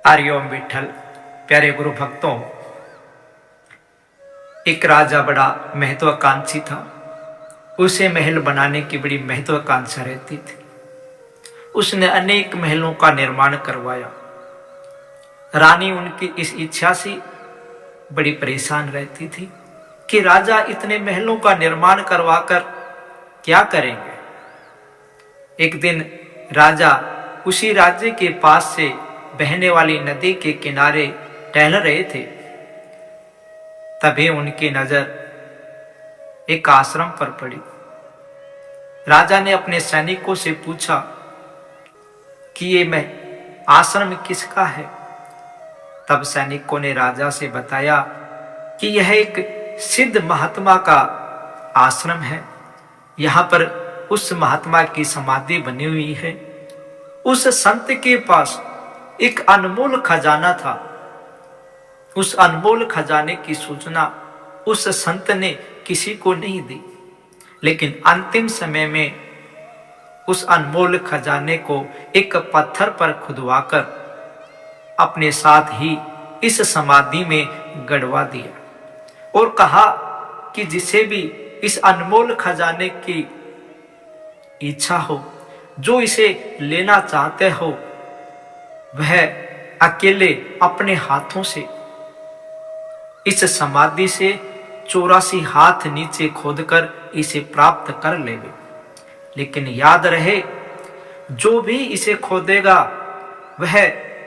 हरिओम विठल। प्यारे गुरु भक्तों, एक राजा बड़ा महत्वाकांक्षी था। उसे महल बनाने की बड़ी महत्वाकांक्षा रहती थी। उसने अनेक महलों का निर्माण करवाया। रानी उनकी इस इच्छा से बड़ी परेशान रहती थी कि राजा इतने महलों का निर्माण करवाकर क्या करेंगे। एक दिन राजा उसी राज्य के पास से बहने वाली नदी के किनारे टहल रहे थे। तभी उनकी नजर एक आश्रम पर पड़ी। राजा ने अपने सैनिकों से पूछा कि ये आश्रम किसका है। तब सैनिकों ने राजा से बताया कि यह एक सिद्ध महात्मा का आश्रम है। यहाँ पर उस महात्मा की समाधि बनी हुई है। उस संत के पास एक अनमोल खजाना था। उस अनमोल खजाने की सूचना उस संत ने किसी को नहीं दी, लेकिन अंतिम समय में उस अनमोल खजाने को एक पत्थर पर खुदवाकर अपने साथ ही इस समाधि में गड़वा दिया और कहा कि जिसे भी इस अनमोल खजाने की इच्छा हो, जो इसे लेना चाहते हो, वह अकेले अपने हाथों से इस समाधि से 84 हाथ नीचे खोदकर इसे प्राप्त कर लेवे। लेकिन याद रहे, जो भी इसे खोदेगा वह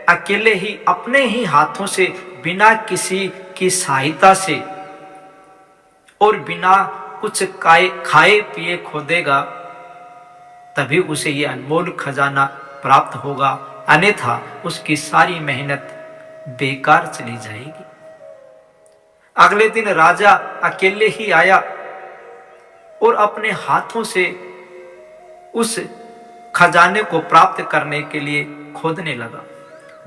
अकेले ही अपने ही हाथों से बिना किसी की सहायता से और बिना कुछ खाए पिए खोदेगा, तभी उसे यह अनमोल खजाना प्राप्त होगा, अन्यथा उसकी सारी मेहनत बेकार चली जाएगी। अगले दिन राजा अकेले ही आया और अपने हाथों से उस खजाने को प्राप्त करने के लिए खोदने लगा।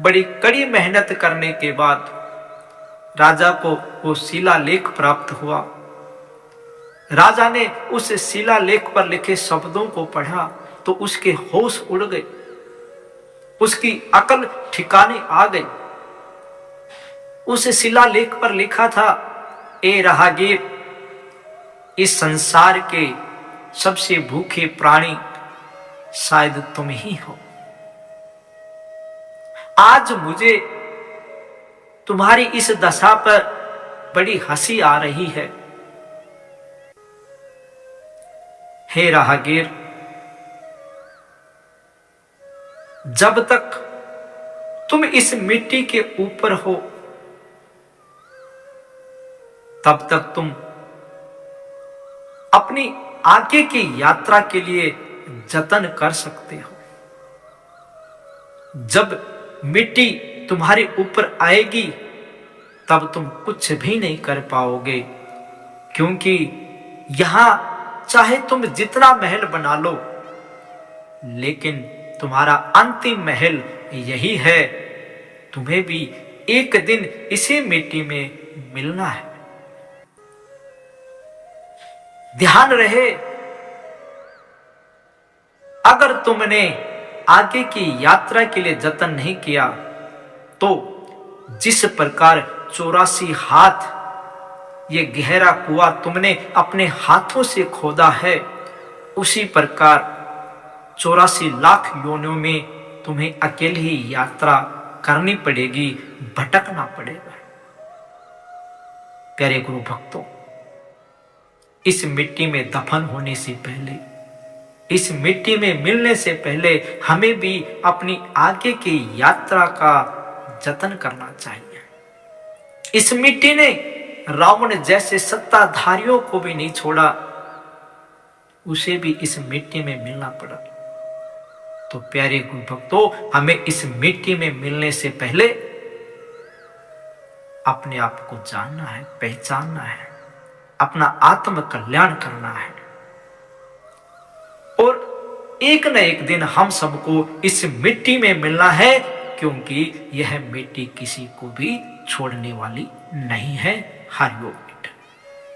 बड़ी कड़ी मेहनत करने के बाद राजा को वो शिलालेख प्राप्त हुआ। राजा ने उस शिलालेख पर लिखे शब्दों को पढ़ा तो उसके होश उड़ गए, उसकी अकल ठिकाने आ गई। उस शिलालेख पर लिखा था, ए राहगीर, इस संसार के सबसे भूखे प्राणी शायद तुम ही हो। आज मुझे तुम्हारी इस दशा पर बड़ी हंसी आ रही है। हे राहगीर, जब तक तुम इस मिट्टी के ऊपर हो तब तक तुम अपनी आगे की यात्रा के लिए जतन कर सकते हो। जब मिट्टी तुम्हारे ऊपर आएगी तब तुम कुछ भी नहीं कर पाओगे, क्योंकि यहां चाहे तुम जितना महल बना लो, लेकिन तुम्हारा अंतिम महल यही है। तुम्हें भी एक दिन इसी मिट्टी में मिलना है। ध्यान रहे, अगर तुमने आगे की यात्रा के लिए जतन नहीं किया तो जिस प्रकार 84 हाथ ये गहरा कुआं तुमने अपने हाथों से खोदा है, उसी प्रकार 84 लाख योनियों में तुम्हें अकेले ही यात्रा करनी पड़ेगी, भटकना पड़ेगा। प्यारे गुरु भक्तों, इस मिट्टी में दफन होने से पहले, इस मिट्टी में मिलने से पहले हमें भी अपनी आगे की यात्रा का जतन करना चाहिए। इस मिट्टी ने रावण जैसे सत्ताधारियों को भी नहीं छोड़ा, उसे भी इस मिट्टी में मिलना पड़ा। तो प्यारे गुरु भक्तों, हमें इस मिट्टी में मिलने से पहले अपने आप को जानना है, पहचानना है, अपना आत्म कल्याण करना है। और एक न एक दिन हम सबको इस मिट्टी में मिलना है, क्योंकि यह मिट्टी किसी को भी छोड़ने वाली नहीं है। हरिओम।